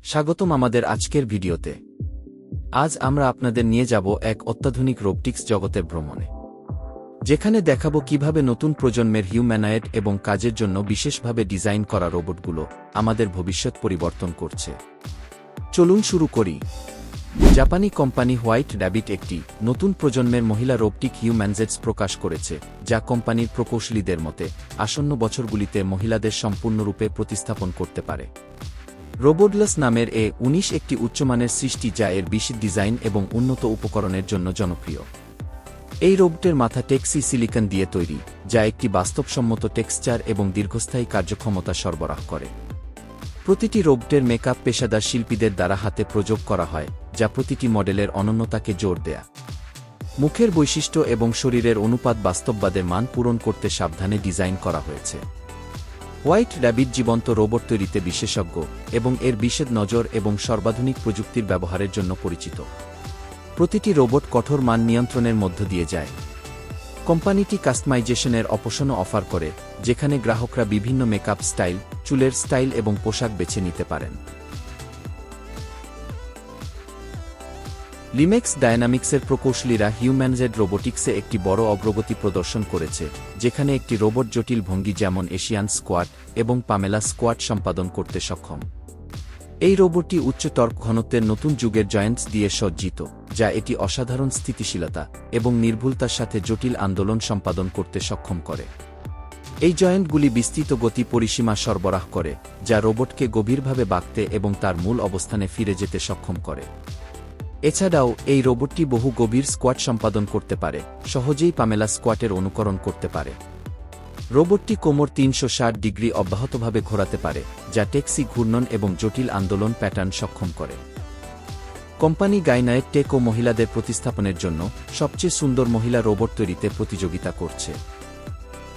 স্বাগতম আমাদের আজকের ভিডিওতে। আজ আমরা আপনাদের নিয়ে যাব এক অত্যাধুনিক রোবটিক্স জগতের ভ্রমণে, যেখানে দেখাবো কিভাবে নতুন প্রজন্মের হিউম্যানয়েড এবং কাজের জন্য বিশেষভাবে ডিজাইন করা রোবটগুলো আমাদের ভবিষ্যৎ পরিবর্তন করছে। চলুন শুরু করি। জাপানি কোম্পানি হোয়াইট র্যাবিট একটি নতুন প্রজন্মের মহিলা রোবটিক হিউম্যানজেটস প্রকাশ করেছে, যা কোম্পানির প্রকৌশলীদের মতে আসন্ন বছরগুলিতে মহিলাদের সম্পূর্ণরূপে প্রতিস্থাপন করতে পারে। রোবোডলাস নামের এ-19 একটি উচ্চমানের সৃষ্টি যা এর বিশেষ ডিজাইন এবং উন্নত উপকরণের জন্য জনপ্রিয়। এই রোবটের মাথা টেক্সি সিলিকন দিয়ে তৈরি, যা একটি বাস্তবসম্মত টেক্সচার এবং দীর্ঘস্থায়ী কার্যক্ষমতা সরবরাহ করে। প্রতিটি রোবটের মেকআপ পেশাদার শিল্পীদের দ্বারা হাতে প্রয়োগ করা হয়, যা প্রতিটি মডেলের অনন্যতাকে জোর দেয়া। মুখের বৈশিষ্ট্য এবং শরীরের অনুপাত বাস্তববাদের মান পূরণ করতে সাবধানে ডিজাইন করা হয়েছে। হোয়াইট র্যাবিট জীবন্ত রোবট তৈরিতে বিশেষজ্ঞ এবং এর বিশেষ নজর এবং সর্বাধুনিক প্রযুক্তির ব্যবহারের জন্য পরিচিত। প্রতিটি রোবট কঠোর মান নিয়ন্ত্রণের মধ্য দিয়ে যায়। কোম্পানিটি কাস্টমাইজেশনের অপশনও অফার করে, যেখানে গ্রাহকরা বিভিন্ন মেকআপ স্টাইল, চুলের স্টাইল এবং পোশাক বেছে নিতে পারেন। লিমেক্স ডায়নামিক্সের প্রকৌশলীরা হিউম্যানজেড রোবোটিক্সে একটি বড় অগ্রগতি প্রদর্শন করেছে, যেখানে একটি রোবট জটিল ভঙ্গি যেমন এশিয়ান স্কোয়াট এবং পামেলা স্কোয়াট সম্পাদন করতে সক্ষম। এই রোবটটি উচ্চ টর্ক ঘনত্বের নতুন যুগের জয়েন্টস দিয়ে সজ্জিত, যা এটি অসাধারণ স্থিতিশীলতা এবং নির্ভুলতার সাথে জটিল আন্দোলন সম্পাদন করতে সক্ষম করে। এই জয়েন্টগুলি বিস্তৃত গতি পরিসীমা সরবরাহ করে, যা রোবটকে গভীরভাবে বাঁকতে এবং তার মূল অবস্থানে ফিরে যেতে সক্ষম করে। এছাড়াও এই রোবটটি বহু গভীর স্কোয়াট সম্পাদন করতে পারে, সহজেই পামেলা স্কোয়াটের অনুকরণ করতে পারে। রোবটটি কোমর 360 ডিগ্রি অব্যাহতভাবে ঘোরাতে পারে, যা ট্যাক্সি ঘূর্ণন এবং জটিল আন্দোলন প্যাটার্ন সক্ষম করে। কোম্পানি গাইনায়েড টেক ও মহিলাদের প্রতিস্থাপনের জন্য সবচেয়ে সুন্দর মহিলা রোবট তৈরিতে প্রতিযোগিতা করছে।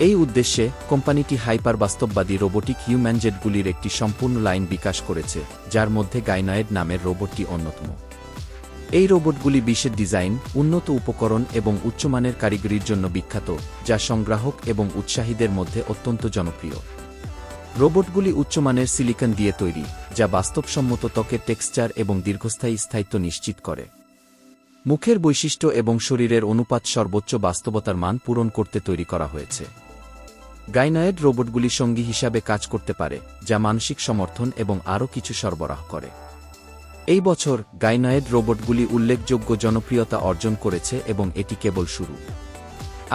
এই উদ্দেশ্যে কোম্পানিটি হাইপার বাস্তববাদী রোবোটিক হিউম্যানজেটগুলির একটি সম্পূর্ণ লাইন বিকাশ করেছে, যার মধ্যে গাইনায়েড নামের রোবটটি অন্যতম। এই রোবটগুলি বিশেষ ডিজাইন, উন্নত উপকরণ এবং উচ্চমানের কারিগরির জন্য বিখ্যাত, যা সংগ্রাহক এবং উৎসাহীদের মধ্যে অত্যন্ত জনপ্রিয়। রোবটগুলি উচ্চমানের সিলিকন দিয়ে তৈরি, যা বাস্তবসম্মত ত্বকের টেক্সচার এবং দীর্ঘস্থায়ী স্থায়িত্ব নিশ্চিত করে। মুখের বৈশিষ্ট্য এবং শরীরের অনুপাত সর্বোচ্চ বাস্তবতার মান পূরণ করতে তৈরি করা হয়েছে। গাইনায়েড রোবটগুলি সঙ্গী হিসাবে কাজ করতে পারে, যা মানসিক সমর্থন এবং আরও কিছু সরবরাহ করে। এই বছর গাইনায়েড রোবটগুলি উল্লেখযোগ্য জনপ্রিয়তা অর্জন করেছে এবং এটি কেবল শুরু।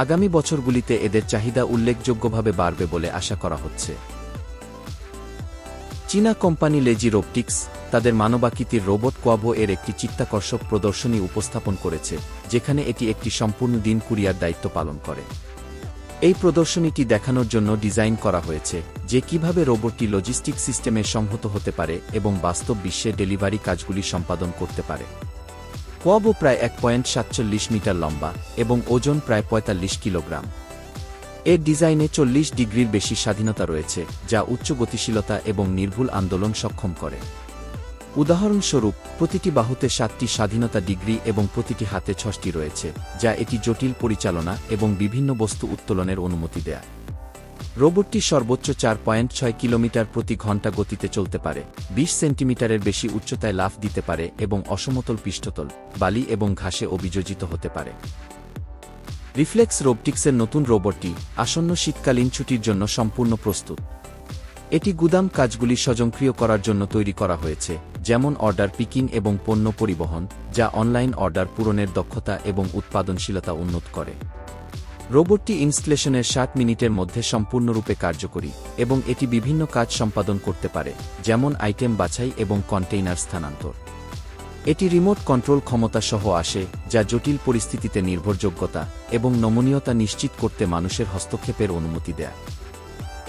আগামী বছরগুলিতে এদের চাহিদা উল্লেখযোগ্যভাবে বাড়বে বলে আশা করা হচ্ছে। চীনা কোম্পানি লেজি রোবটিক্স তাদের মানবাকৃতির রোবট কোয়াভো এর একটি চিত্তাকর্ষক প্রদর্শনী উপস্থাপন করেছে, যেখানে এটি একটি সম্পূর্ণ দিন কুরিয়ার দায়িত্ব পালন করে। এই প্রদর্শনীটি দেখানোর জন্য ডিজাইন করা হয়েছে যে কিভাবে রোবটটি লজিস্টিক সিস্টেমে সংহত হতে পারে এবং বাস্তব বিশ্বে ডেলিভারি কাজগুলি সম্পাদন করতে পারে। কোয়াভো প্রায় 1.47 মিটার লম্বা এবং ওজন প্রায় 45 কিলোগ্রাম। এর ডিজাইনে 40 ডিগ্রির বেশি স্বাধীনতা রয়েছে, যা উচ্চ গতিশীলতা এবং নির্ভুল আন্দোলন সক্ষম করে। উদাহরণস্বরূপ, প্রতিটি বাহুতে 7টি স্বাধীনতা ডিগ্রি এবং প্রতিটি হাতে 6টি রয়েছে, যা এটি জটিল পরিচালনা এবং বিভিন্ন বস্তু উত্তোলনের অনুমতি দেয়। রোবটটি সর্বোচ্চ 4.6 কিলোমিটার প্রতি ঘন্টা গতিতে চলতে পারে, 20 সেন্টিমিটারের বেশি উচ্চতায় লাফ দিতে পারে এবং অসমতল পৃষ্ঠতল, বালি এবং ঘাসে অভিযোজিত হতে পারে। রিফ্লেক্স রোবটিক্সের নতুন রোবটটি আসন্ন শীতকালীন ছুটির জন্য সম্পূর্ণ প্রস্তুত। এটি গুদাম কাজগুলি স্বয়ংক্রিয় করার জন্য তৈরি করা হয়েছে, যেমন অর্ডার পিকিং এবং পণ্য পরিবহন, যা অনলাইন অর্ডার পূরণের দক্ষতা এবং উৎপাদনশীলতা উন্নত করে। রোবটটি ইনস্টলেশনের 60 মিনিটের মধ্যে সম্পূর্ণরূপে কার্যকরী এবং এটি বিভিন্ন কাজ সম্পাদন করতে পারে, যেমন আইটেম বাছাই এবং কন্টেইনার স্থানান্তর। এটি রিমোট কন্ট্রোল ক্ষমতা সহ আসে, যা জটিল পরিস্থিতিতে নির্ভরযোগ্যতা এবং নমনীয়তা নিশ্চিত করতে মানুষের হস্তক্ষেপের অনুমতি দেয়।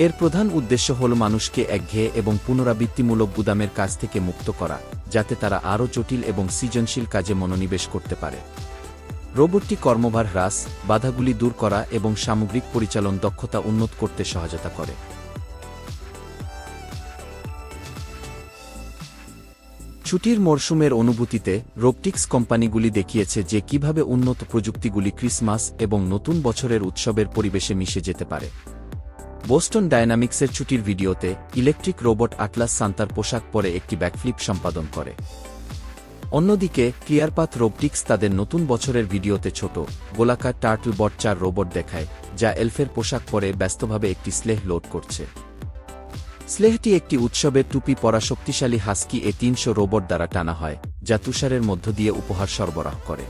এর প্রধান উদ্দেশ্য হল মানুষকে একঘেয়ে এবং পুনরাবৃত্তিমূলক গুদামের কাজ থেকে মুক্ত করা, যাতে তারা আরও জটিল এবং সৃজনশীল কাজে মনোনিবেশ করতে পারে। রোবটটি কর্মভার হ্রাস, বাধাগুলি দূর করা এবং সামগ্রিক পরিচালন দক্ষতা উন্নত করতে সহায়তা করে। ছুটির মরশুমের অনুভূতিতে রোবটিক্স কোম্পানিগুলি দেখিয়েছে যে কিভাবে উন্নত প্রযুক্তিগুলি ক্রিসমাস এবং নতুন বছরের উৎসবের পরিবেশে মিশে যেতে পারে। বোস্টন ডায়নামিক্সের ছুটির ভিডিওতে ইলেকট্রিক রোবট আটলাস সান্তার পোশাক পরে একটি ব্যাকফ্লিপ সম্পাদন করে। অন্যদিকে ক্লিয়ারপাথ রোবটিক্স তাদের নতুন বছরের ভিডিওতে ছোট গোলাকার টার্টল বট 4 রোবট দেখায়, যা এলফের পোশাক পরে ব্যস্তভাবে একটি স্লেহ লোড করছে। স্লেহটি একটি উৎসবের টুপি পরা শক্তিশালী হাস্কি A300 রোবট দ্বারা টানা হয়, যা তুষারের মধ্য দিয়ে উপহার সরবরাহ করে।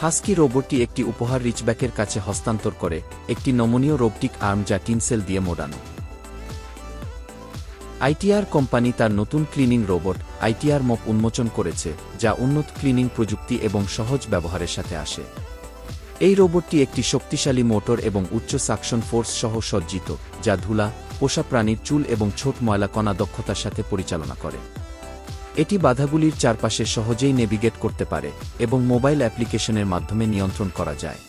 হাস্কি রোবটটি একটি উপহার রিচব্যাকের কাছে হস্তান্তর করে, একটি নমনীয় রোবটিক আর্ম যা টিনসেল দিয়ে মোড়ানো। আইটিআর কোম্পানি তার নতুন ক্লিনিং রোবট আইটিআর মপ উন্মোচন করেছে, যা উন্নত ক্লিনিং প্রযুক্তি এবং সহজ ব্যবহারের সাথে আসে। এই রোবটটি একটি শক্তিশালী মোটর এবং উচ্চ সাকশন ফোর্স সহ সজ্জিত, যা ধুলা, পোষা প্রাণীর চুল এবং ছোট ময়লা কণা দক্ষতার সাথে পরিচালনা করে। এটি বাধাগুলির চারপাশে সহজেই নেভিগেট করতে পারে এবং মোবাইল অ্যাপ্লিকেশনের মাধ্যমে নিয়ন্ত্রণ করা যায়।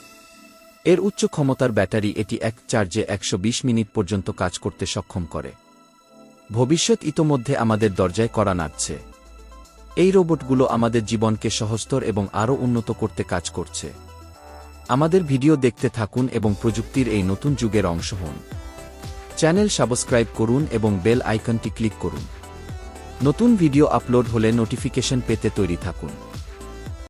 এর উচ্চ ক্ষমতার ব্যাটারি এটি এক চার্জে 120 মিনিট পর্যন্ত কাজ করতে সক্ষম করে। ভবিষ্যৎ ইতোমধ্যে আমাদের দরজায় কড়া নাড়ছে। এই রোবটগুলো আমাদের জীবনকে সহজতর এবং আরও উন্নত করতে কাজ করছে। আমাদের ভিডিও দেখতে থাকুন এবং প্রযুক্তির এই নতুন যুগের অংশ হন। চ্যানেল সাবস্ক্রাইব করুন এবং বেল আইকনটি ক্লিক করুন। নতুন ভিডিও আপলোড হলে নোটিফিকেশন পেতে তৈরি থাকুন।